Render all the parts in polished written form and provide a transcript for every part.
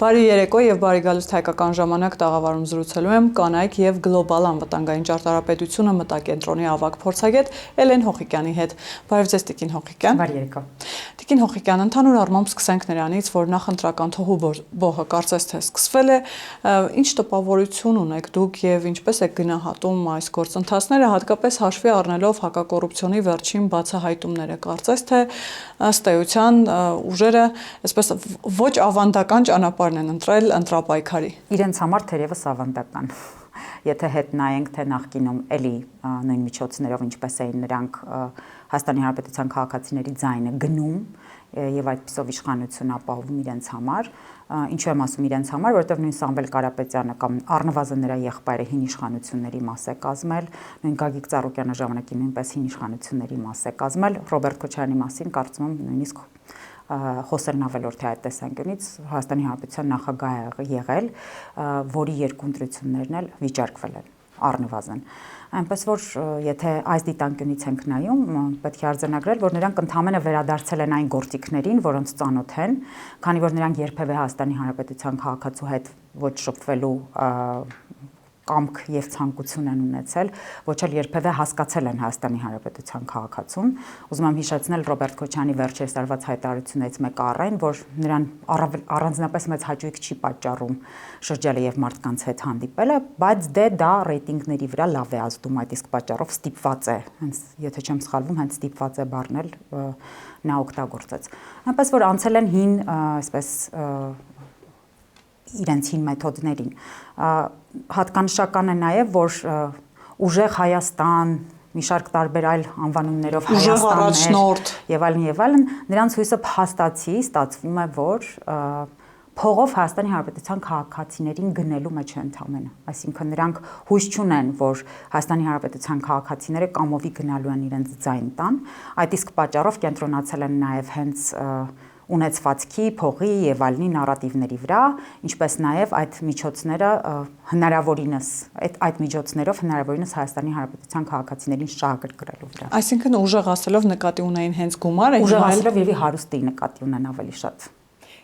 Բարի երեկո եւ բարի գալուստ հայկական ժամանակ տաղավարում զրուցելու եմ կանայք եւ գլոբալ անվտանգային ճարտարապետությունը մտակենտրոնի ավագ փորձագետ Էլեն Հոխիկյանի հետ։ Բարև ձեզ Տիկին Հոխիկյան։ Բարի երեկո։ Տիկին Հոխիկյան, ընդհանուր առմամբ սկսենք նրանից, որ նախընտրական թոհու բոհը կարծես թե սկսվել է, ինչ տպավորություն ունեք դուք եւ ինչպես եք գնահատում այս գործընթացները, հատկապես հաշվի առնելով հակակոռուպցիոնի վերջին բացահայտումները, կարծես թե ըստ էության ուժերը այսպես ոչ ավանդական ճանապարհն են ընտրել ընտրապայքարի։ Իրենց համար թերևս ավանդական։ Եթե հետ նայենք, թե նախկինում էլի նույն միջոցներով ինչպես էին նրանք Հայաստանի Հանրապետության քաղաքացիների ձայնը գնում եւ այդպիսով իշխանություն ապահովում իրենց համար, ինչու եմ ասում իրենց համար, որովհետեւ նույն Սամվել Կարապետյանը կամ առնվազն նրա եղբայրը հին իշխանությունների մաս է կազմել, նույն Գագիկ Ծառուկյանը ժամանակին նույնպես հին իշխանությունների մաս է կազմել, Ռոբերտ Քոչարյանի մասին կարծում եմ նույնիսկ խոսելն ավելորդ է այդ տեսանկյունից Հայաստանի Հանրապետության նախագահ է եղել, որի երկու ընտրություններն էլ վիճարկվել են առնվազն։ Այնպես որ եթե այս դիտանկյունից ենք նայում, պետք է արձանագրել, որ նրանք ընդհանրապես վերադարձել են այն գործիքներին, որոնց ծանոթ են, քանի որ նրանք երբևէ Հայաստանի Հանրապետության քաղաքացու հետ ոչ շփվելու կամք եւ ցանկություն են ունեցել, ոչ էլ երբևէ հասկացել են Հայաստանի Հանրապետության քաղաքացուն։ Ուզում եմ հիշեցնել Ռոբերտ Քոչարյանի վերջերս արված հայտարարություններից մեկը առայն, որ նրան առանձնապես մեծ հաճույք չի պատճառում շրջելը եւ մարդկանց հետ հանդիպելը, բայց դե դա ռեյտինգների վրա լավ է ազդում, այդ իսկ պատճառով ստիպված է, հենց եթե չեմ սխալվում, հենց ստիպված է բառնել նա օգտագործեց։ Այնպես որ անցել են հին, այսպես իրենց հին մեթոդներին։ Հատկանշական է նաև, որ ուժեղ Հայաստան, մի շարք տարբեր այլ անվանումներով Հայաստաններ եւ այլն, նրանց հույսը փաստացի ստացվում է, որ փողով Հայաստանի Հանրապետության քաղաքացիներին գնելու մեջ է ընդամենը։ Այսինքն նրանք հույս չունեն, որ Հայաստանի Հանրապետության քաղաքացիները կամովի գնալու են իրենց ձայն տան, այդ իսկ պատճառով կենտրոնացել են նաև հենց ունեցվածքի, փողի եւ այլնի նարատիվների վրա, ինչպես նաեւ այդ միջոցները հնարավորինս այդ միջոցներով հնարավորինս Հայաստանի Հանրապետության քաղաքացիներին շահագրգռելու վրա։ Այսինքն ուժեղ ասելով նկատի ունեին հենց գումարը, ուժեղ ասելով եւ հարուստի նկատի ունեն ավելի շատ։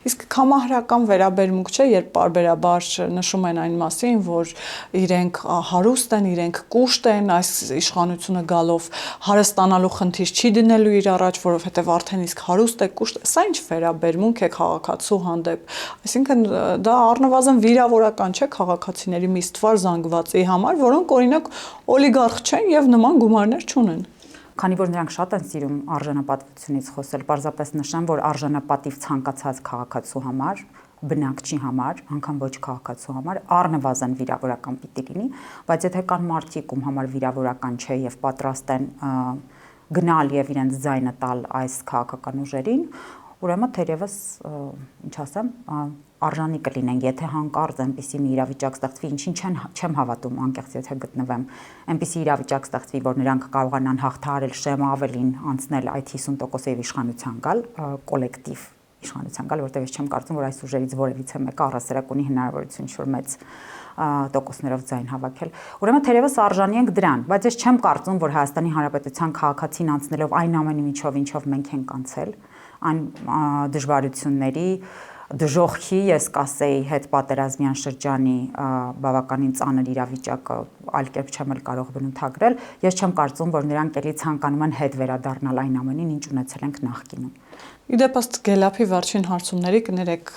Իսկ կամահրական վերաբերմունք չէ, երբ պարբերաբար նշում են այն մասին, որ իրենք հարուստ են, իրենք կուշտ են, այս իշխանությունը գալով հարստանալու խնդիր չի դնելու իր առաջ, որովհետև արդեն իսկ հարուստ է, կուշտ է։ Սա ինչ վերաբերմունք է քաղաքացու հանդեպ։ Այսինքն դա առնվազն վիրավորական չէ քաղաքացիների մի ստվար զանգվածի համար, որոնք օրինակ օլիգարխ չեն եւ նման գումարներ չունեն։ Քանի որ նրանք շատ են սիրում արժանապատվությունից խոսել, պարզապես նշեմ, որ արժանապատիվ ցանկացած քաղաքացու համար, բնակչի համար, անգամ ոչ քաղաքացու համար առնվազն վիրավորական պիտի լինի, բայց եթե կան մարդիկ, ում համար վիրավորական չէ եւ պատրաստ են գնալ եւ իրենց ձայնը տալ այս քաղաքական ուժերին, ուրեմն թերևս, ինչ ասեմ, արժանի կլինեն, եթե հանկարծ այնպիսի մի իրավիճակ ստեղծվի, ինչին չեմ հավատում, անկեղծ եթե գտնվեմ, այնպիսի իրավիճակ ստեղծվի, որ նրանք կարողանան հաղթահարել շեմը ավելին անցնել այդ 50%-ով իշխանության գալ, կոլեկտիվ իշխանության գալ, որտեղ ես չեմ կարծում, որ այս ուժերից որևիցե մեկը առասարակ ունի հնարավորություն ինչ-որ մեծ տոկոսներով ձայն հավաքել։ Ուրեմն թերևս արժանի ենք դրան, բայց ես չեմ կարծում, որ Հայաստանի Հանրապետության քաղաքացին անցնելով այն ամենի միջով, ինչով մենք ենք անցել, այն դժվարությունների դժոխքի, ես կասեի, հետ պատերազմյան շրջանի բավականին ծանր իրավիճակը այլ կերպ չեմ էլ կարող բնութագրել, ես չեմ կարծում, որ նրանք էլի ցանկանում են հետ վերադառնալ այն ամենին, ինչ ունեցել ենք նախկինում։ Իդեպ ըստ Գելափի վերջին հարցումների, կներեք,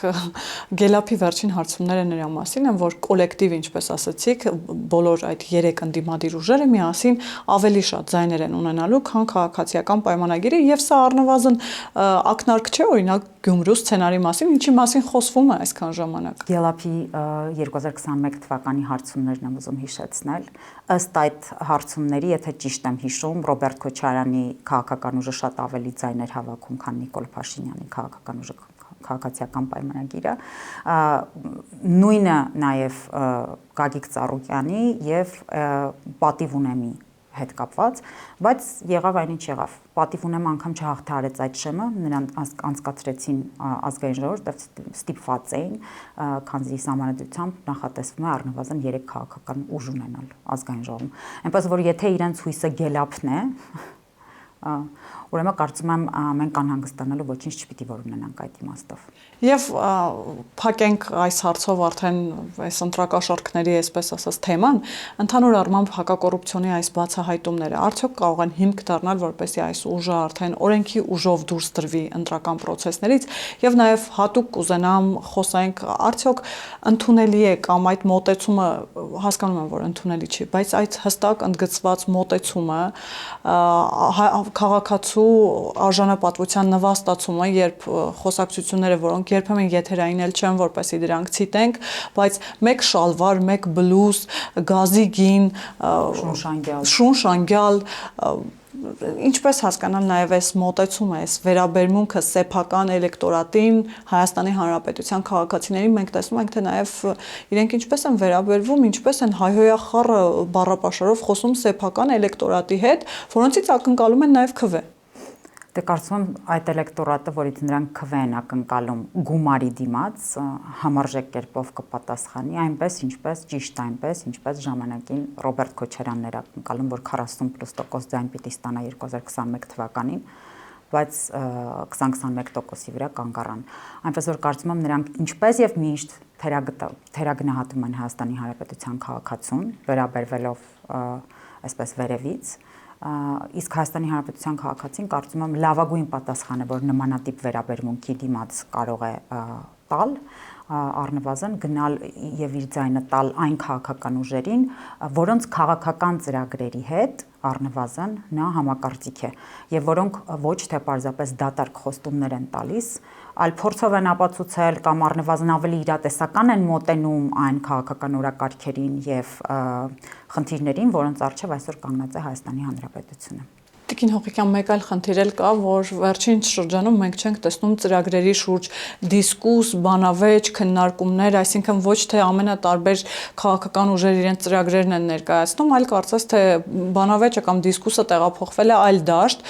Գելափի վերջին հարցումները նրա մասին են, որ կոլեկտիվ, ինչպես ասացիք, բոլոր այդ 3 ընդդիմադիր ուժերը միասին ավելի շատ ձայներ են ունենալու, քան քաղաքացիական պայմանագիրը, եւ սա առնվազն ակնարկ չէ, օրինակ Գյումրու սցենարի մասին, ինչի մասին խոսվում է այսքան ժամանակ։ Գելափի 2021 թվականի հարցումներն եմ ուզում հիշեցնել։ Ըստ այդ հարցումների, եթե ճիշտ եմ հիշում, Ռոբերտ Քոչարյանի քաղաքական ուժը շատ ավելի ձայներ հավաքում, քան Նիկոլ Փաշինյանի քաղաքական ուժը քաղաքացիական պայմանագիրը, նույնը նաև Գագիկ Ծառուկյանի եւ Պատիվ ունեմի հետ կապված, բայց եղավ այն ինչ եղավ։ Պատիվ ունեմը անգամ չհաղթահարեց այդ շեմը, նրանք անցկացրեցին ազգային ժողովուրդ, ստիպված էին, քանզի սահմանադրությամբ նախատեսվում է առնվազն 3 քաղաքական ուժ ունենալ ազգային ժողովում։ Այնպես որ եթե իրենց հույսը Գելափն է, ուրեմն կարծում եմ մենք անհանգստանալու ոչինչ չպիտի որ ունենանք այդ իմաստով։ Եվ փակենք այս հարցով արդեն այս ընտրակաշառքների, այսպես ասած, թեման, ընդհանուր առմամբ հակակոռուպցիոնի այս բացահայտումները արդյոք կարող են հիմք դառնալ, որպեսզի այս ուժը արդեն օրենքի ուժով դուրս դրվի ընտրական process-ներից, եւ նաեւ հատուկ կուզենամ խոսենք, արդյոք ընդունելի է կամ այդ մոտեցումը, հասկանում եմ, որ ընդունելի չի, բայց այդ հստակ ընդգծված մոտեցումը քաղաքացու արժանապատվության նվաստացումը, երբ խոսակցությունները, որոնք երբեմն եթերային էլ չեն, որպեսզի դրանք ցիտենք, բայց մեկ շալվար, մեկ բլուզ, գազի գին, շունշանգյալ, ինչպես հասկանալ նաև այս մոտեցումը, այս վերաբերմունքը սեփական էլեկտորատին, Հայաստանի Հանրապետության քաղաքացիներին, մենք տեսնում ենք, թե նաև իրենք ինչպես են վերաբերվում, ինչպես են հայհոյախառը բառապաշարով խոսում սեփական էլեկտորատի հետ, որոնցից ակնկալում են նաև քվե։ Դե կարծում եմ այդ էլեկտորատը, որից նրանք քվե են ակնկալում գումարի դիմաց, համարժեք կերպով կպատասխանի, այնպես ինչպես ժամանակին Ռոբերտ Քոչարյանն էր ակնկալում, որ 40+% ձայն պիտի ստանա 2021 թվականին, բայց 20-21%-ի վրա կանգ առան։ Այնպես որ կարծում եմ նրանք ինչպես եւ միշտ թերագնահատում են Հայաստանի Հանրապետության քաղաքացուն, վերաբերվելով այսպես վերևից, իսկ Հայաստանի Հանրապետության քաղաքացին կարծում եմ լավագույն պատասխանը, որ նմանատիպ վերաբերմունքի դիմաց կարող է տալ, առնվազն գնալ եւ իր ձայնը տալ այն քաղաքական ուժերին, որոնց քաղաքական ծրագրերի հետ առնվազն նա համակարծիք է եւ որոնք ոչ թե պարզապես դատարկ խոստումներ են տալիս, այլ փորձով են ապացուցել կամ առնվազն ավելի իրատեսական են մոտենում այն քաղաքական օրակարգերին եւ խնդիրներին, որոնց առջեւ այսօր կանգնած է Հայաստանի Հանրապետությունը։ Տիկին Հողիկյան, մեկ այլ խնդիր էլ կա, որ վերջին շրջանում մենք չենք տեսնում ծրագրերի շուրջ դիսկուս, բանավեճ, քննարկումներ, այսինքն ոչ թե ամենատարբեր քաղաքական ուժեր իրենց ծրագրերն են ներկայացնում, այլ կարծես թե բանավեճը կամ դիսկուսը տեղափոխվել է այլ դաշտ,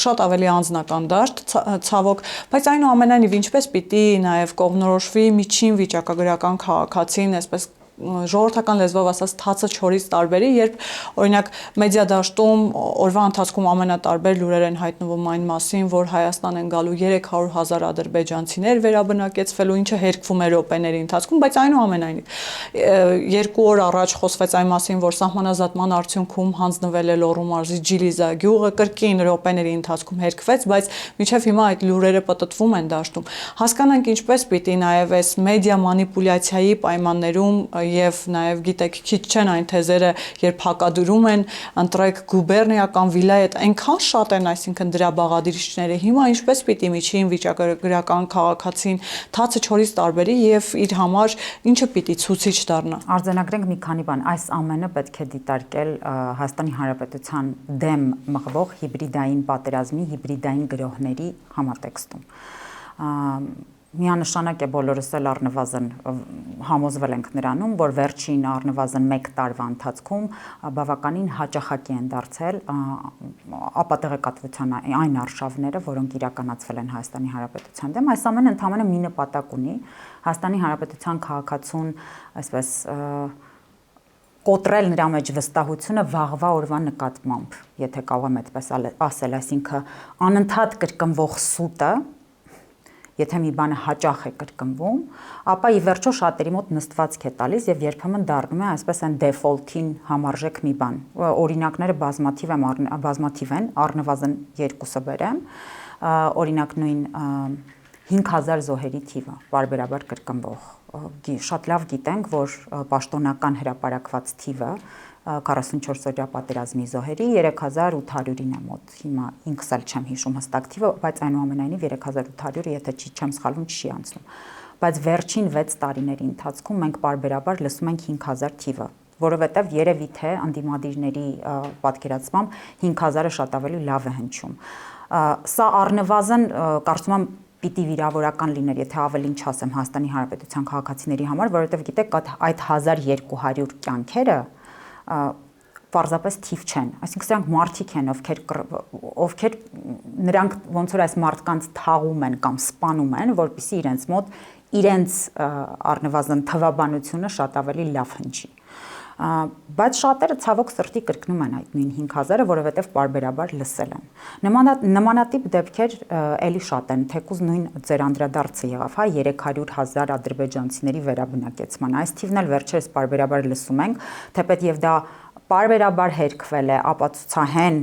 շատ ավելի անձնական դաշտ, ցավոք, բայց այնուամենայնիվ ինչպես պիտի նաև կողմնորոշվի միջին վիճակագրական քաղաքացին, այսպես ժողովրդական լեզվով ասած թացը չորից տարբերի, երբ օրինակ մեդիա դաշտում օրվա ընթացքում ամենատարբեր լուրեր են հայտնվում այն մասին, որ Հայաստան են գալու 300,000 ադրբեջանցիներ վերաբնակեցվելու, ինչը հերկվում է րոպեների ընթացքում, բայց այնուամենայնիվ 2 օր առաջ խոսվեց այն մասին, որ սահմանազատման արդյունքում հանձնվել է Լոռու մարզի Ջիլիզա գյուղը, կրկին րոպեների ընթացքում հերկվեց, բայց մինչև հիմա այդ լուրերը պտտվում են դաշտում։ Հասկանանք ինչպես պիտի նաև այս մեդիա մանիպուլյացիայի պայմաններում եւ նաեւ գիտեք քիչ չեն այն թեզերը, երբ հակադրում են ընտրեք գուբերնիական վիլայետ, այնքան շատ են, այսինքն դրա բաղադրիչները, հիմա ինչպես պիտի միջին վիճակագրական քաղաքացին թացը չորից տարբերի եւ իր համար ինչը պիտի ցուցիչ դառնա։ Արձանագրենք մի քանի բան, այս ամենը պետք է դիտարկել Հայաստանի Հանրապետության դեմ մղվող հիբրիդային պատերազմի, հիբրիդային գրոհների համատեքստում։ Միանշանակ է բոլորս էլ առնվազն համոզվել ենք նրանում, որ վերջին առնվազն 1 տարվա ընթացքում բավականին հաճախակի են դարձել ապատեղեկատվության այն արշավները, որոնք իրականացվել են Հայաստանի Հանրապետության դեմ, այս ամենը ընդհանրապես մի նպատակ ունի Հայաստանի Հանրապետության քաղաքացուն, այսպես կոտրել նրա մեջ վստահությունը վաղվա օրվա նկատմամբ, եթե կարող եմ այդպես ասել, այսինքն անընդհատ կրկնվող սուտը, եթե մի բանը հաճախ է կրկնվում, ապա ի վերջո շատերի մոտ նստվածք է տալիս եւ երբեմն դառնում է այսպես այն դեֆոլտին համարժեք մի բան։ Օրինակները բազմաթիվ են, առնվազն 2-ը բերեմ, օրինակ նույն 5000 զոհերի թիվը, բարբերաբար կրկնվող։ Շատ լավ գիտենք, որ պաշտոնական հրապարակված թիվը 44-օրյա պատերազմի զոհերի 3800-ին է մոտ, հիմա ինքս էլ չեմ հիշում հստակ թիվը, բայց այնուամենայնիվ 3800-ը, եթե չեմ սխալվում, չի անցնում։ Բայց վերջին 6 տարիների ընթացքում մենք բարբերաբար լսում ենք 5000 թիվը, որովհետև երևի թե ընդդիմադիրների պատկերացմամբ 5000-ը շատ ավելի լավ է հնչում։ Սա առնվազն կարծում եմ պիտի վիրավորական լիներ, եթե ավելին չասեմ Հայաստանի Հանրապետության քաղաքացիների համար, որովհետև գիտեք, այդ 1200 կյանքերը պարզապես թիվ չեն, այսինքն սրանք մարդիկ են, ովքեր նրանք ոնց որ այս մարդկանց թաղում են կամ սպանում են, որպեսզի իրենց մոտ իրենց առնվազն թվաբանությունը շատ ավելի լավ հնչի։ Բայց շատերը ցավոք սրտի կրկնում են այդ նույն 5000-ը, որովհետև պարբերաբար լսել են։ Նմանատիպ դեպքեր էլի շատ են, թեկուզ նույն ձեր անդրադարձը եղավ, հա, 300,000 ադրբեջանցիների վերաբնակեցման։ Այս թիվն էլ վերջերս պարբերաբար լսում ենք, թեպետ եւ դա պարբերաբար հերքվել է, ապացուցահեն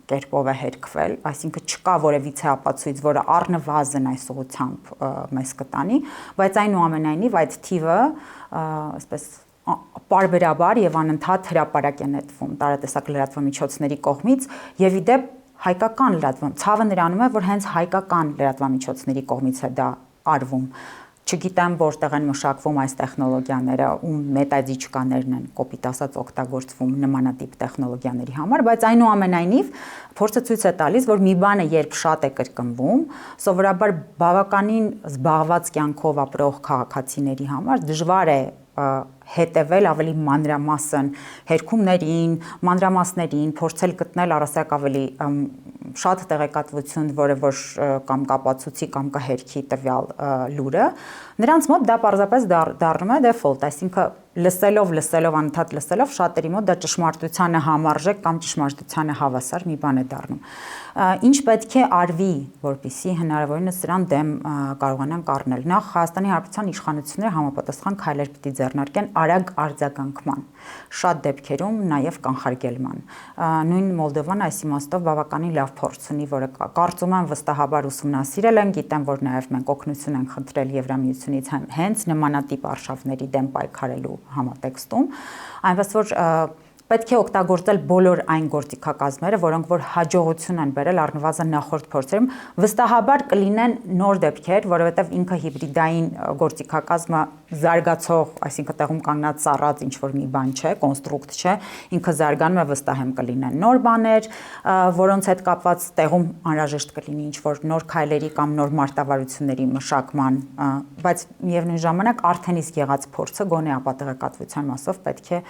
կերպով է հերքվել, այսինքն չկա որևիցե ապացույց, որը առնվազն այս ուղղությամբ մեզ կտանի, բայց այնուամենայնիվ այդ թիվը այսպես պարբերաբար եւ անընդհատ հրապարակ է նետվում տարատեսակ լրատվամիջոցների կողմից եւ իդեպ հայկական ցավը նրանում է, որ հենց հայկական լրատվամիջոցների կողմից է դա արվում։ Չգիտեմ որտեղ են մշակվում այս տեխնոլոգիաները, ում մետադիչկաներն են կոպիտ ասած օգտագործվում նմանատիպ տեխնոլոգիաների համար, բայց այնուամենայնիվ փորձը ցույց է տալիս, որ մի բանը երբ շատ է կրկնվում, սովորաբար բավականին զբաղված կյանքով ապրող քաղաքացիների համար դժվար է հետևել ավելի մանրամասն հերքումներին, մանրամասներին, փորձել գտնել առասարակ ավելի շատ տեղեկատվություն, որը որ կամ կապացուցի կամ կհերքի տվյալ լուրը, նրանց մոտ դա պարզապես դառնում է default, այսինքն լսելով անընդհատ լսելով շատերի մոտ դա ճշմարտությանը համարժեք կամ ճշմարտությանը հավասար մի բան է դառնում։ Ինչ պետք է արվի, որպեսզի հնարավորինս սրան դեմ կարողանանք առնել։ Նախ Հայաստանի Հանրապետության իշխանությունները համապատասխան քայլեր պիտի ձեռնարկեն արագ արձագանքման, շատ դեպքերում նաև կանխարգելման։ Նույն Մոլդովան այս իմաստով բավականին լավ փորձ ունի, որը կարծում եմ վստահաբար ուսումնասիրել են, գիտեմ, որ նաև մենք օգնություն ենք խնդրել Եվրամիությունից հենց նմանատիպ արշավների դեմ պայքարելու համատեքստում, այնպես որ պետք է օգտագործել բոլոր այն գործիքակազմերը, որոնք որ հաջողություն են բերել առնվազն նախորդ փորձերում, վստահաբար կլինեն նոր դեպքեր, որովհետև ինքը հիբրիդային գործիքակազմը զարգացող, այսինքն տեղում կանգնած ծառած ինչ որ մի բան չէ, կոնստրուկտ չէ, ինքը զարգանում է, վստահ եմ կլինեն նոր բաներ, որոնց հետ կապված տեղում անհրաժեշտ կլինի ինչ որ նոր քայլերի կամ նոր մարտավարությունների մշակման, բայց միևնույն ժամանակ արդեն իսկ եղած փորձը գոնե ապատեղեկատվության մասով պետք է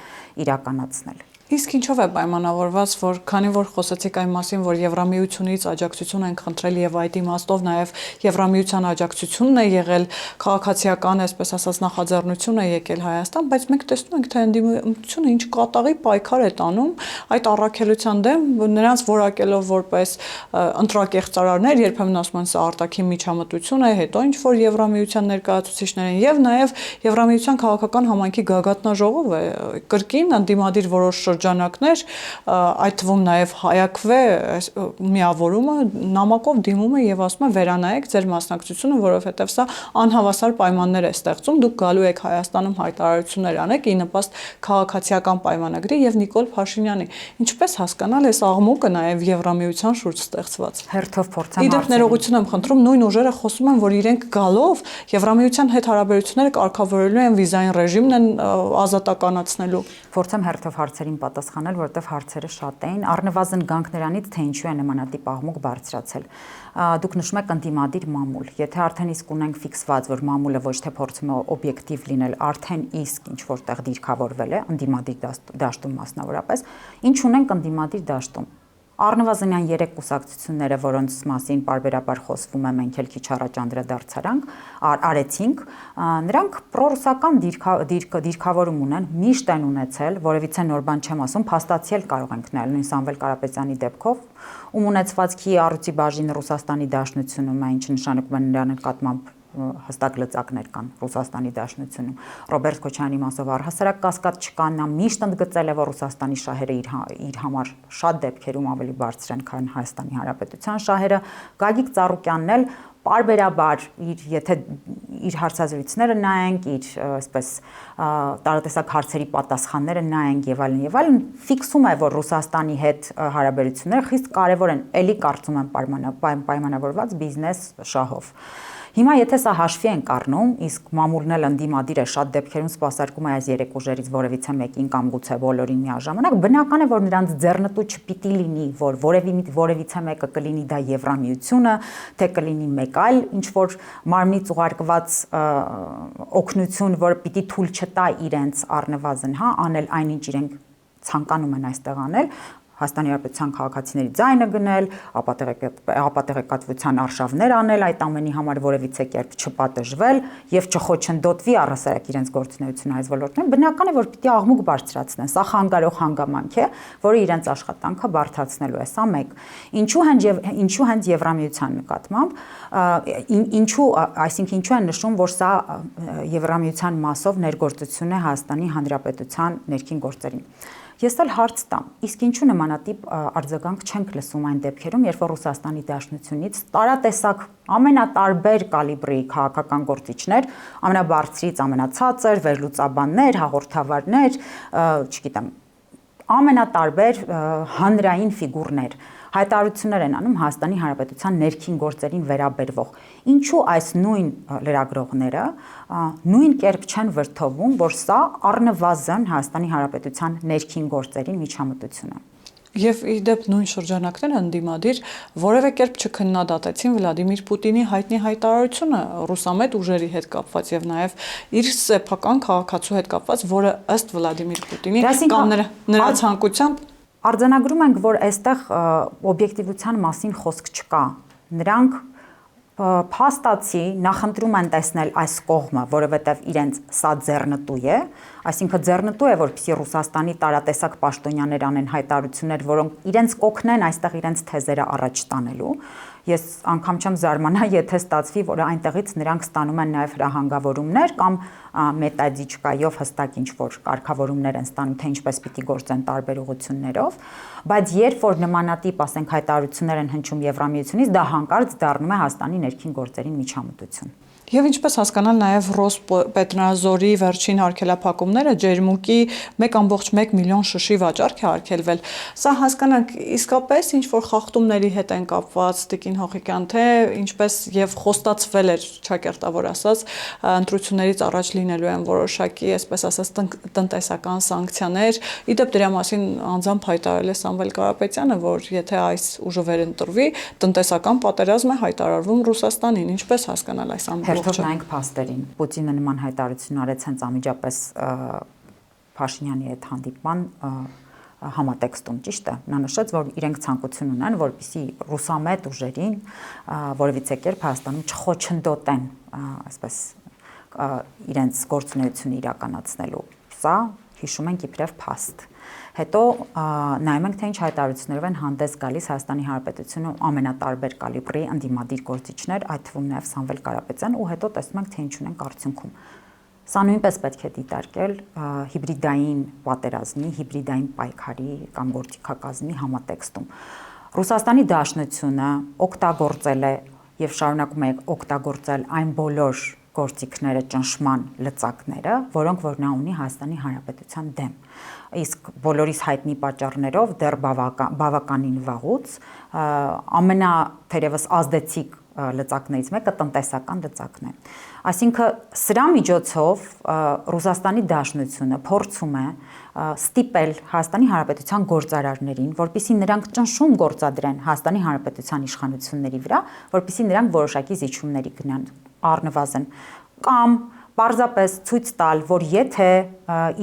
իրականացնել։ Իսկ ինչով է պայմանավորված, որ քանի որ խոսեցիք այն մասին, որ Եվրամիությունից աջակցություն են խնդրել եւ այդ իմաստով նաեւ Եվրամիության աջակցությունն է եղել, քաղաքացիական, այսպես ասած, նախաձեռնություն է եկել Հայաստան, բայց մենք տեսնում ենք, թե ընդդիմությունը ինչ կատաղի պայքար է տանում այդ առաքելության դեմ, նրանց որակելով որպես ընտրակեղծարարներ, երբեմն ասում են սա արտաքին միջամտություն է, հետո ինչ որ Եվրամիության ներկայացուցիչներ են եւ նաեւ Եվրամիության քաղաքական համայնքի գագաթնաժողով է կրկին ընդդիմադիր որոշ շրջանակներ, այդ թվում նաև հայակվե միավորումը նամակով դիմում է եւ ասում է վերանայեք ձեր մասնակցությունը, որովհետեւ սա անհավասար պայմաններ է ստեղծում, դուք գալու եք Հայաստանում հայտարարություններ անեք ի նպաստ քաղաքացիական պայմանագրի եւ Նիկոլ Փաշինյանի։ Ինչպես հասկանալ այս աղմուկը նաև Եվրամիության շուրջ ստեղծված։ Հերթով փորձեմ Իդեպ ներողություն եմ խնդրում, նույն ուժերը խոսում են, որ իրենք գալով Եվրամիության հետ հարաբերությունները կարգավորելու են վիզային ռեժիմն են ազատականացնելու։ Փորձեմ հերթով հարցերին պատասխանել, որտեղ հարցերը շատ էին, առնվազն գանք նրանից, թե ինչու է նմանատիպ աղմուկ բարձրացել։ Դուք նշում եք ընդդիմադիր մամուլ։ Եթե արդեն իսկ ունենք ֆիքսված, որ մամուլը ոչ թե փորձում է օբյեկտիվ լինել, արդեն իսկ ինչ որտեղ դիրքավորվել է ընդդիմադիր դաշտում մասնավորապես, ինչ ունենք ընդդիմադիր դաշտում։ Առնվազն 3 կուսակցությունները, որոնց մասին պարբերաբար խոսվում է, մենք էլ քիչ առաջ անդրադարձանք, արեցինք, նրանք պրոռուսական դիրքավորում ունեն, միշտ են ունեցել, որևիցե նոր բան չեմ ասում, փաստացիել կարող ենք նայել նույն Սամվել Կարապետյանի դեպքով, ում ունեցվածքի առյուծի բաժին Ռուսաստանի Դաշնությունում է, ինչը նշանակում է նրա նկատմամբ հստակ լծակներ կան Ռուսաստանի Դաշնությունում։ Ռոբերտ Քոչարյանի մասով առհասարակ կասկած չկա, նա միշտ ընդգծել է, որ Ռուսաստանի շահերը իր համար շատ դեպքերում ավելի բարձր են, քան Հայաստանի Հանրապետության շահերը։ Գագիկ Ծառուկյանն էլ պարբերաբար եթե իր հարցազրույցները նայենք, իր այսպես տարատեսակ հարցերի պատասխանները նայենք եւ այլն, ֆիքսում է, որ Ռուսաստանի հետ հարաբերությունները խիստ կարեւոր են, ելի կարծում եմ պայմանավորված բիզնես շահով։ Հիմա եթե սա հաշվի ենք առնում, իսկ մամուլն էլ ընդդիմադիր է, շատ դեպքերում սպասարկում է այս 3 ուժերից որևիցե մեկին կամ գուցե բոլորին միաժամանակ, բնական է, որ նրանց ձեռնտու չպիտի լինի, որ որևիցե մեկը կլինի դա Եվրամիությունը, թե կլինի մեկ այլ ինչ որ մարմնից ուղարկված օգնություն, որը պիտի թույլ չտա իրենց առնվազն, հա, անել այնինչ իրենք ցանկանում են այստեղ անել, Հայաստանի Հանրապետության քաղաքացիների ձայնը գնել, ապատեղեկատվության արշավներ անել այդ ամենի համար որևիցե կերպ չպատժվել եւ չխոչընդոտվի առհասարակ իրենց գործունեությունը այս ոլորտում, բնական է, որ պիտի աղմուկ բարձրացնեն։ Սա խանգարող հանգամանք է, որը իրենց աշխատանքը բարդացնելու է։ Սա մեկ։ Ինչու հենց Եվրամիության նկատմամբ, այսինքն ինչու են նշում, որ սա Եվրամիության մասով ներգործություն է Հայաստանի Հանրապետության ներքին գործերին։ Ես էլ հարց տամ, իսկ ինչու նմանատիպ արձագանք չենք լսում այն դեպքերում, երբ որ Ռուսաստանի Դաշնությունից տարատեսակ ամենատարբեր կալիբրի քաղաքական գործիչներ, ամենաբարձրից ամենացածր, վերլուծաբաններ, հաղորդավարներ, չգիտեմ, ամենատարբեր հանրային ֆիգուրներ հայտարարություններ են անում Հայաստանի Հանրապետության ներքին գործերին վերաբերվող։ Ինչու այս նույն լրագրողները նույն կերպ չեն վրդովում, որ սա առնվազն Հայաստանի Հանրապետության ներքին գործերին միջամտություն է։ Եվ ի դեպ նույն շրջանակները ընդդիմադիր որևէ կերպ չքննադատեցին Վլադիմիր Պուտինի հայտնի հայտարարությունը ռուսամետ ուժերի հետ կապված եւ նաեւ իր սեփական քաղաքացու հետ կապված, որը ըստ Վլադիմիր Պուտինի կամ նրա ցանկությամբ արձանագրում ենք, որ այստեղ օբյեկտիվության մասին խոսք չկա։ Նրանք փաստացի նախընտրում են տեսնել այս կողմը, որովհետև իրենց սա ձեռնտու է, այսինքն ձեռնտու է, որպեսզի Ռուսաստանի տարատեսակ պաշտոնյաներ անեն հայտարարություններ, որոնք իրենց կօգնեն այստեղ իրենց թեզերը առաջ տանելու։ Ես անգամ չեմ զարմանա, եթե ստացվի, որ այնտեղից նրանք ստանում են նաև հրահանգավորումներ կամ մետադիչկայով հստակ ինչ-որ կարգավորումներ են ստանում, թե ինչպես պիտի գործեն տարբեր ուղղություններով, բայց երբ որ նմանատիպ, ասենք, հայտարարություններ են հնչում Եվրամիությունից, դա հանկարծ դառնում է Հայաստանի ներքին գործերին միջամտություն։ Եվ ինչպես հասկանալ նաև Ռոսպետրազորի վերջին արգելափակումները ջերմուկի 1.1 միլիոն շշի վաճառք է արգելվել։ Սա հասկանանք իսկապես ինչ որ խախտումների հետ են կապված Տիկին Հողիկյան, թե ինչպես եւ խոստացվել էր ճակերտավոր ասած, ընտրություններից առաջ լինելու են որոշակի, այսպես ասած, տնտեսական սանկցիաներ։ Իդեպ դրա մասին անձամբ հայտարարել է Սամվել Կարապետյանը, որ եթե այս ուժը վերընտրվի, տնտեսական պատերազմ է հայտարարվում Ռուսաստանին, ինչպես հասկանալ այս ամենը։ Հերթով նայենք փաստերին։ Պուտինը նման հայտարարություն արեց հենց անմիջապես Փաշինյանի հետ հանդիպման համատեքստում, ճիշտ է։ Նա նշեց, որ իրենք ցանկություն ունեն, որպեսզի ռուսամետ ուժերին որևիցե կերպ Հայաստանում չխոչընդոտեն, այսպես իրենց գործունեությունը իրականացնելու։ Սա հիշում ենք իբրև փաստ։ Հետո նայում ենք, թե ինչ հայտարարություններով են հանդես գալիս Հայաստանի Հանրապետությունում ամենատարբեր կալիբրի ընդդիմադիր գործիչներ, այդ թվում նաև Սամվել Կարապետյան, ու հետո տեսնում ենք, թե ինչ ունենք արդյունքում։ Սա նույնպես պետք է դիտարկել հիբրիդային պատերազմի, հիբրիդային պայքարի կամ գործիքակազմի համատեքստում։ Ռուսաստանի Դաշնությունը օգտագործել է եւ շարունակում է օգտագործել այն բոլոր գործիքները, ճնշման լծակները, որոնք որ նա ունի Հայաստանի Հանրապետության դեմ։ Իսկ բոլորիս հայտնի պատճառներով դեռ բավականին վաղուց ամենաթերևս ազդեցիկ լծակներից մեկը տնտեսական լծակն է։ Այսինքն սրա միջոցով Ռուսաստանի Դաշնությունը փորձում է ստիպել Հայաստանի Հանրապետության գործարարներին, որպեսզի նրանք ճնշում գործադրեն Հայաստանի Հանրապետության իշխանությունների վրա, որպեսզի նրանք որոշակի զիջումների գնան առնվազն կամ պարզապես ցույց տալ, որ եթե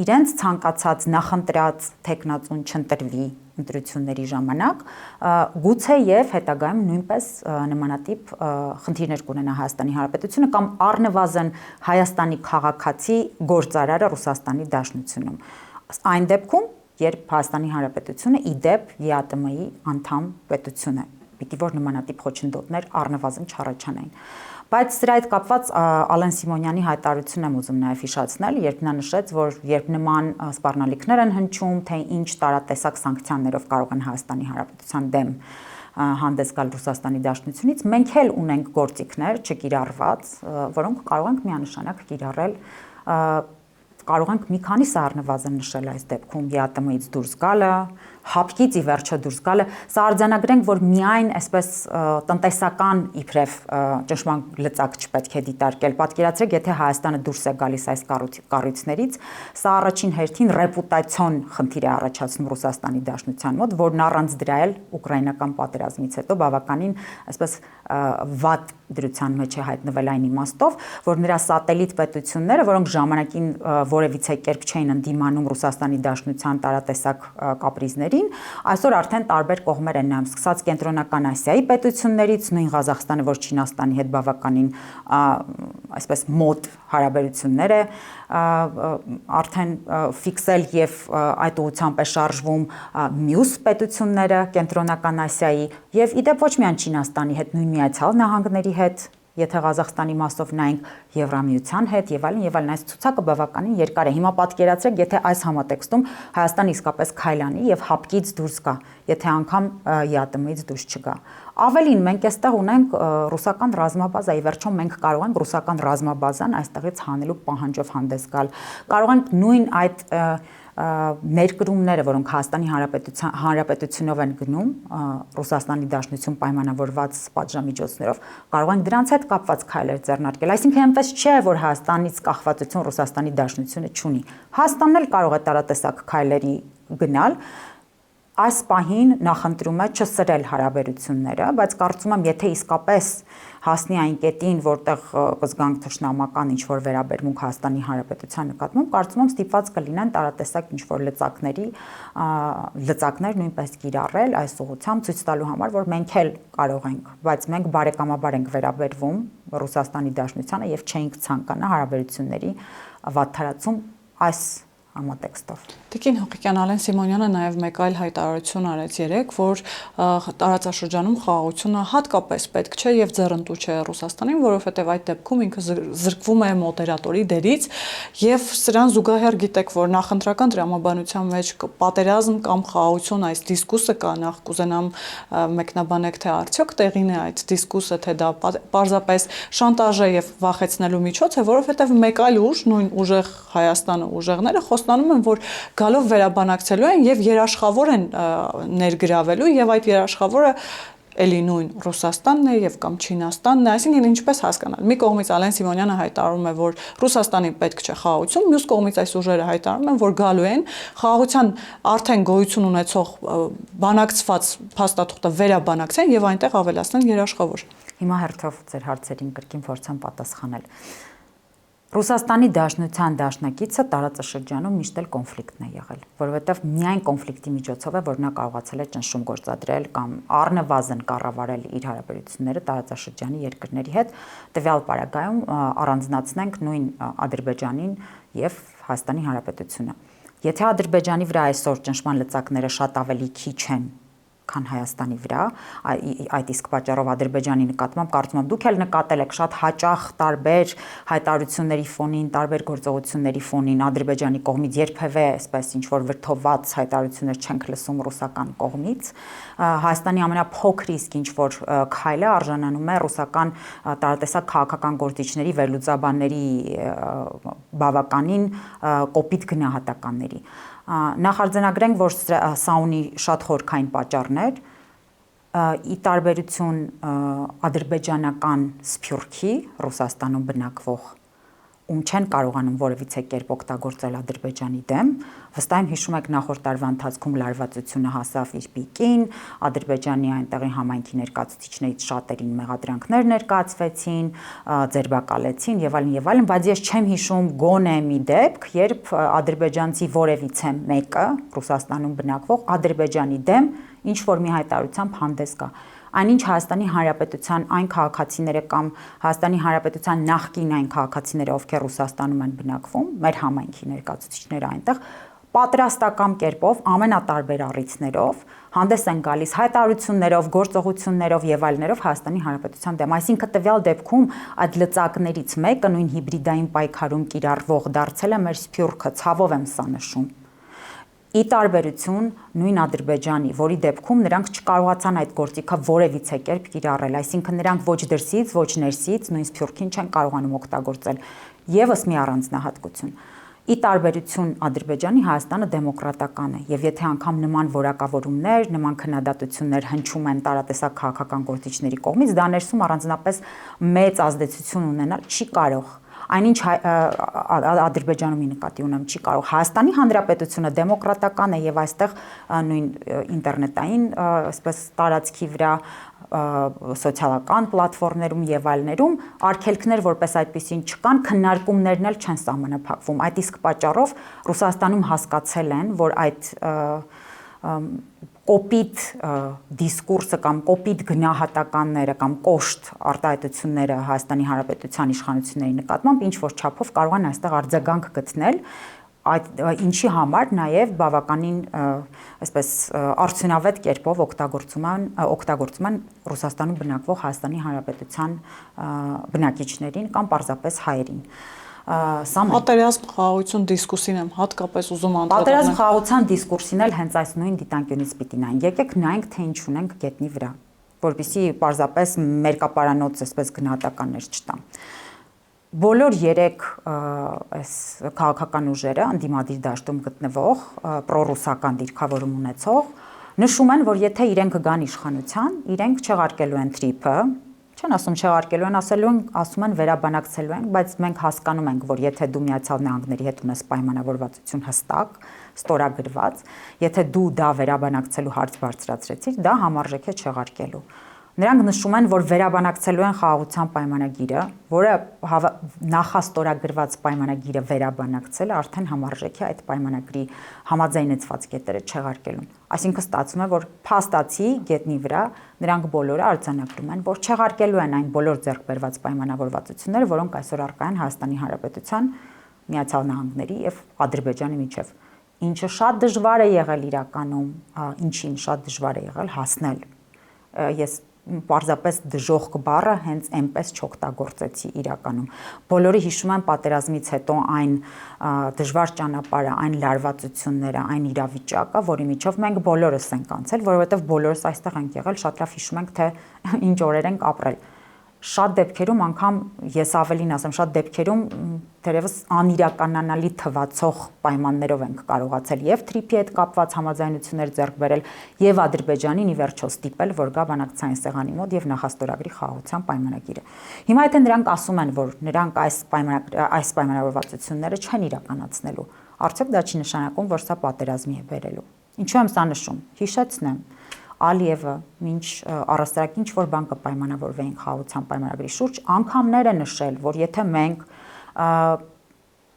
իրենց ցանկացած նախընտրած տեխնացուն չընտրվի ընտրությունների ժամանակ, գուցե եւ հետագայում նույնպես նմանատիպ խնդիրներ կունենա Հայաստանի Հանրապետությունը կամ առնվազն Հայաստանի քաղաքացի գործարարը Ռուսաստանի Դաշնությունում։ Այն դեպքում, երբ Հայաստանի Հանրապետությունը իդեպ ԵԱՏՄ-ի անդամ պետություն է, պիտի որ նմանատիպ խոչընդոտներ առնվազն չառաջանային։ Բայց սրա հետ կապված Ալեն Սիմոնյանի հայտարարությունն եմ ուզում նաև հիշեցնել, երբ նա նշեց, որ երբ նման սպառնալիքներ են հնչում, թե ինչ տարատեսակ սանկցիաներով կարող են Հայաստանի Հանրապետության դեմ հանդես գալ Ռուսաստանի Դաշնությունից, մենք էլ ունենք գործիքներ չկիրառված, որոնք կարող ենք միանշանակ կիրառել, կարող ենք մի քանիսը առնվազն նշել այս դեպքում ԵԱՏՄ-ից դուրս գալը, հապկից ի վերջո դուրս գալը, սա արձանագրենք, որ միայն այսպես տնտեսական իբրև ճնշման լծակ չպետք է դիտարկել։ Պատկերացրեք, եթե Հայաստանը դուրս է գալիս այս կառույցներից, սա առաջին հերթին ռեպուտացիոն խնդիր է առաջացնում Ռուսաստանի Դաշնության մոտ, որն առանց դրա էլ ուկրաինական պատերազմից հետո բավականին այսպես վատ դրության մեջ է հայտնվել այն իմաստով, որ նրա սատելիտ պետությունները, որոնք ժամանակին որևիցե կերպ չէին ընդդիմանում Ռուսաստանի Դաշնության տարատեսակ կապրիզներին, այսօր արդեն տարբեր կողմեր են նայում, սկսած Կենտրոնական Ասիայի պետություններից, նույն Ղազախստանը, որ Չինաստանի հետ բավականին այսպես մոտ հարաբերություններ է արդեն ֆիքսել եւ այդ ուղղությամբ է շարժվում մյուս պետությունները Կենտրոնական Ասիայի եւ իդեպ ոչ միայն Չինաստանի հետ, նույն Միացյալ Նահանգների հետ, եթե Ղազախստանի մասով նայենք Եվրամիության հետ եւ այլն, այս ցուցակը բավականին երկար է։ Հիմա պատկերացրեք, եթե այս համատեքստում Հայաստանը իսկապես քայլանի եւ հապկից դուրս գա, եթե անգամ ԵԱՏՄ-ից դուրս չգա։ Ավելին, մենք այստեղ ունենք ռուսական ռազմաբազա, ի վերջո մենք կարող ենք ռուսական ռազմաբազան այստեղից հանելու պահանջով հանդես գալ։ Կարող ենք նույն այդ ներկրումները, որոնք Հայաստանի Հանրապետությունով են գնում, Ռուսաստանի Դաշնություն պայմանավորված պատժամիջոցներով, կարող ենք դրանց հետ կապված քայլեր ձեռնարկել։ Այսինքն այնպես չէ, որ Հայաստանից կախվածություն Ռուսաստանի Դաշնությունը չունի։ Հայաստանն էլ կարող է տարատեսակ քայլերի գնալ։ Այս պահին նախընտրում է չսրել հարաբերությունները, բայց կարծում եմ, եթե իսկապես հասնի այն կետին, որտեղ կզգանք թշնամական ինչ-որ վերաբերմունք Հայաստանի Հանրապետության նկատմամբ, կարծում եմ ստիպված կլինեն տարատեսակ ինչ-որ լծակներ նույնպես կիրառել այս ուղղությամբ ցույց տալու համար, որ մենք էլ կարող ենք, բայց մենք բարեկամաբար ենք վերաբերվում Ռուսաստանի Դաշնությանը եւ չենք ցանկանա հարաբերությունների վատթարացում այս համատեքստով։ Տիկին Հոկիկյան, Ալեն Սիմոնյանը նաև մեկ այլ հայտարարություն արեց երեկ, որ տարածաշրջանում խաղաղությունը հատկապես պետք չէ եւ ձեռնտու չէ Ռուսաստանին, որովհետեւ այդ դեպքում ինքը զրկվում է մոդերատորի դերից եւ սրան զուգահեռ գիտեք, որ նախընտրական տրամաբանության մեջ պատերազմ կամ խաղաղություն այս դիսկուսը կա, նախ կուզենամ մեկնաբանեք, թե արդյոք տեղին է այդ դիսկուսը, թե դա պարզապես շանտաժ է եւ վախեցնելու միջոց է, որովհետեւ մեկ այլ ուժ, նույն ուժեղ Հայաստանը ուժեղները խոստանում են, որ գալով վերաբանակցելու են եւ երաշխավոր են ներգրավելու եւ այդ երաշխավորը էլի նույն Ռուսաստանն է եւ կամ Չինաստանն է, այսինքն ինչպես հասկանալ։ Մի կողմից Ալեն Սիմոնյանը հայտարարում է, որ Ռուսաստանին պետք չէ խաղաղություն, մյուս կողմից այս ուժերը հայտարարում են, որ գալու են խաղաղության արդեն գոյություն ունեցող բանակցված փաստաթուղթը վերաբանակցեն եւ այնտեղ ավելացնեն երաշխավոր։ Հիմա հերթով ձեր հարցերին կրկին փորձեմ պատասխանել։ Ռուսաստանի Դաշնության դաշնակիցը տարածաշրջանում միշտ էլ կոնֆլիկտն է եղել, որովհետև միայն կոնֆլիկտի միջոցով է, որ նա կարողացել է ճնշում գործադրել կամ առնվազն կառավարել իր հարաբերությունները տարածաշրջանի երկրների հետ, տվյալ պարագայում առանձնացնենք նույն Ադրբեջանին եւ Հայաստանի Հանրապետությունը։ Եթե Ադրբեջանի վրա այսօր ճնշման լծակները շատ ավելի քիչ են, քան Հայաստանի վրա, այդ իսկ պատճառով Ադրբեջանի նկատմամբ կարծում եմ դուք էլ նկատել եք շատ հաճախ տարբեր հայտարարությունների ֆոնին, տարբեր գործողությունների ֆոնին Ադրբեջանի կողմից երբևէ այսպես ինչ որ վրթովված հայտարարություններ չենք լսում ռուսական կողմից։ Հայաստանի ամենափոքր իսկ ինչ որ քայլը արժանանում է ռուսական տարատեսակ քաղաքական գործիչների վերլուծաբանների բավականին կոպիտ գնահատականների։ Նախարձանագրենք, որ սա ունի շատ խորքային պատճառներ, ի տարբերություն ադրբեջանական սփյուռքի Ռուսաստանում բնակվող, ում չեն կարողանում որևիցե կերպ օգտագործել Ադրբեջանի դեմ, վստահ եմ հիշում եք նախորդ տարվա ընթացքում լարվածությունը հասավ իր պիկին, Ադրբեջանի այնտեղի համայնքի ներկայացուցիչներից շատերին մեղադրանքներ ներկայացվեցին, ձերբակալեցին եւ այլն, բայց ես չեմ հիշում գոնե մի դեպք, երբ ադրբեջանցի որևիցե մեկը Ռուսաստանում բնակվող Ադրբեջանի դեմ ինչ որ մի հայտարարությամբ հանդես գա։ Այնինչ Հայաստանի Հանրապետության այն քաղաքացիները կամ Հայաստանի Հանրապետության նախկին այն քաղաքացիները, ովքեր Ռուսաստանում են բնակվում, մեր համայնքի ներկայացուցիչները այնտեղ պատրաստական կերպով ամենատարբեր առիթներով հանդես են գալիս հայտարարություններով, գործողություններով եւ այլներով Հայաստանի Հանրապետության դեմ։ Այսինքն տվյալ դեպքում այդ լծակներից մեկը նույն հիբրիդային պայքարում կիրառվող դարձել է մեր սփյուռքը, ցավով եմ սա նշում։ Ի տարբերություն նույն Ադրբեջանի, որի դեպքում նրանք չկարողացան այդ գործիքը որևիցե կերպ կիրառել, այսինքն նրանք ոչ դրսից, ոչ ներսից նույն սփյուռքին չեն կարողանում օգտագործել։ Եվս մի առանձնահատկություն։ Ի տարբերություն Ադրբեջանի, Հայաստանը դեմոկրատական է, եւ եթե անգամ նման որակավորումներ, նման քննադատություններ հնչում են տարատեսակ քաղաքական գործիչների կողմից, դա ներսում առանձնապես մեծ ազդեցություն ունենալ չի կարող։ Այնինչ Ադրբեջանում նկատի ունեմ չի կարող։ Հայաստանի Հանրապետությունը դեմոկրատական է եւ այստեղ նույն ինտերնետային, այսպես տարածքի վրա սոցիալական պլատֆորմներում եւ այլներում արգելքներ որպես այդպեսին չկան, քննարկումներն էլ չեն սահմանափակվում։ Այդ իսկ պատճառով Ռուսաստանում հասկացել են, որ այդ կոպիտ դիսկուրսը կամ կոպիտ գնահատականները կամ կոշտ արտահայտությունները Հայաստանի Հանրապետության իշխանությունների նկատմամբ ինչ որ չափով կարող են այստեղ արձագանք գտնել, այդ ինչի համար նաև բավականին այսպես արդյունավետ կերպով օգտագործում են Ռուսաստանում բնակվող Հայաստանի Հանրապետության բնակիչներին կամ պարզապես հայերին։ Պատերազմ խաղաղություն դիսկուրսին եմ հատկապես ուզում անդրադառնալ։ Պատերազմ խաղաղության դիսկուրսին էլ հենց այս նույն դիտանկյունից պիտի նայենք։ Եկեք նայենք, թե ինչ ունենք գետնի վրա, որովհետեւ պարզապես մերկապարանոց այսպես գնահատականներ չտամ։ Բոլոր 3 այս քաղաքական ուժերը ընդդիմադիր դաշտում գտնվող պրոռուսական դիրքավորում ունեցող նշում են, որ եթե իրենք գան իշխանության, իրենք չեղարկելու են թրիփը, չեն ասում չեղարկելու են, ասում են վերաբանակցելու են, բայց մենք հասկանում ենք, որ եթե դու Միացյալ Նահանգների հետ ունես պայմանավորվածություն հստակ, ստորագրված, եթե դու դա վերաբանակցելու հարց բարձրացրեցիր, դա համարժեք է չեղարկելու։ Նրանք նշում են, որ վերաբանակցելու են խաղաղության պայմանագիրը, որը նախաստորագրված պայմանագիրը վերաբանակցելը արդեն համարժեք է այդ պայմանագրի համաձայնեցված կետերը չեղարկելուն։ Այսինքն ստացվում է, որ փաստացի գետնի վրա նրանք բոլորը արձանագրում են, որ չեղարկելու են այն բոլոր ձեռքբերված պայմանավորվածությունները, որոնք այսօր առկա են Հայաստանի Հանրապետության, Միացյալ Նահանգների եւ Ադրբեջանի միջև։ Ինչը շատ դժվար է եղել իրականում, ինչին շատ դժվար է եղել հասնել։ Ես պարզապես դժոխք բառը հենց այնպես չօգտագործեցի իրականում։ Բոլորը հիշում են պատերազմից հետո այն դժվար ճանապարհը, այն լարվածությունները, այն իրավիճակը, որի միջով մենք բոլորս ենք անցել, որովհետև բոլորս այստեղ ենք եղել, շատ լավ հիշում ենք, թե ինչ օրեր ենք ապրել։ Շատ դեպքերում անգամ ես ավելին ասեմ, շատ դեպքերում թերևս անիրականանալի թվացող պայմաններով ենք կարողացել եւ թրիփի հետ կապված համաձայնություններ ձեռք բերել եւ Ադրբեջանին ի վերջո ստիպել, որ գա բանակցային սեղանի մոտ եւ նախաստորագրի խաղաղության պայմանագիրը։ Հիմա եթե նրանք ասում են, որ նրանք այս պայմանավորվածությունները չեն իրականացնելու, արդյոք դա չի նշանակում, որ սա պատերազմի է բերելու։ Ինչու եմ սա նշում։ Հիշեցնեմ, Ալիևը մինչ առաստաղ ինչ որ բան կպայմանավորվեին խաղաղության պայմանագրի շուրջ, անգամներ է նշել, որ եթե մենք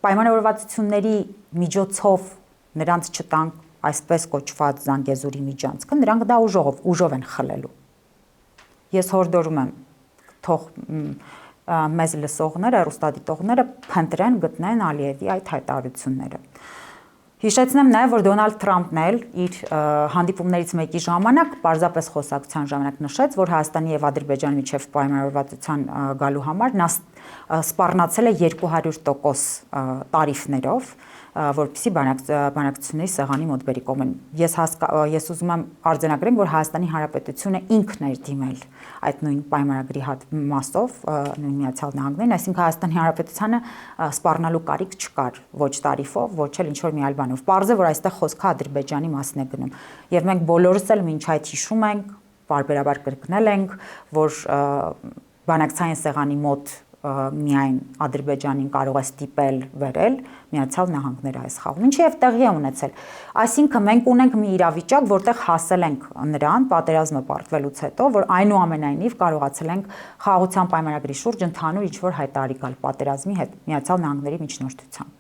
պայմանավորվածությունների միջոցով նրանց չտանք այսպես կոչված Զանգեզուրի միջանցքը, նրանք դա ուժով են խլելու։ Ես հորդորում եմ, թող մեզ լսողները, հեռուստադիտողները փնտրեն, գտնեն Ալիևի այդ հայտարարությունները։ Հիշեցնեմ նաև, որ Դոնալդ Թրամփն էլ իր հանդիպումներից մեկի ժամանակ պարզապես խոսակցության ժամանակ նշեց, որ Հայաստանի եւ Ադրբեջանի միջև պայմանավորվածության գալու համար նա սպառնացել է 200% տարիֆներով, որպեսզի բանակցությունների սեղանի մոտ բերի կողմեն։ Ես ուզում եմ արձանագրեմ, որ Հայաստանի Հանրապետությունը ինքն էր դիմել այդ նույն պայմանագրի մասով նույն Միացյալ Նահանգներին, այսինքն Հայաստանի Հանրապետությանը սպառնալու կարիք չկար ոչ տարիֆով, ոչ էլ ինչ-որ մի այլ բանով։ Պարզ է, որ այստեղ խոսքը Ադրբեջանի մասն է գնում։ Եվ մենք բոլորս էլ մինչ այդ հիշում ենք, բարբերաբար կրկնել ենք, որ բանակցային սեղանի մոտ միայն Ադրբեջանին կարող է ստիպել վերել Միացյալ Նահանգները այս խաղում, ինչի եւ տեղի է ունեցել։ Այսինքն մենք ունենք մի իրավիճակ, որտեղ հասել ենք նրան պատերազմը պարտվելուց հետո, որ այնուամենայնիվ կարողացել ենք խաղաղության պայմանագրի շուրջ ընդհանուր ինչ-որ հայտարարի գալ պատերազմի հետ Միացյալ Նահանգների միջնորդությամբ։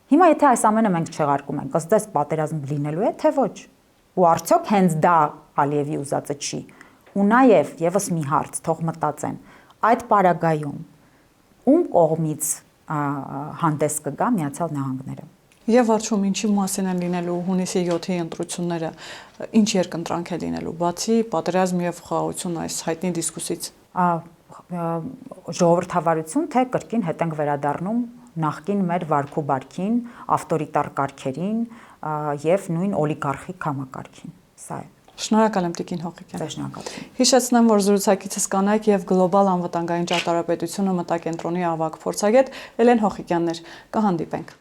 Հիմա եթե այս ամենը մենք չեղարկում ենք, ըստ էս պատերազմ լինելու է, թե ոչ։ Ու արդյոք հենց դա Ալիևի ուզածը չի։ Ու նաեւ եւս մի հարց, թող մտածեն, այդ պարագայում ում կողմից հանդես կգա Միացյալ Նահանգները։ Եվ արդյոք ինչի մասին են լինելու հունիսի 7-ի ընտրությունները, ինչ երկընտրանք է լինելու, բացի պատերազմ եւ խաղաղություն այս հայտնի դիսկուսից։ Ժողովրդավարություն, թե կրկին հետ ենք վերադառնում նախկին մեր վարքու բարքին, ավտորիտար կարգերին եւ նույն օլիգարխիկ համակարգին։ Սա է։ Շնորհակալ եմ Տիկին Հողիկյան։ Շնորհակալ։ Հիշեցնեմ, որ զրուցակիցս կանայք եւ գլոբալ անվտանգային ճարտարապետությունը մտակենտրոնի ավագ փորձագետ Էլեն Հողիկյանն էր։ Կհանդիպենք։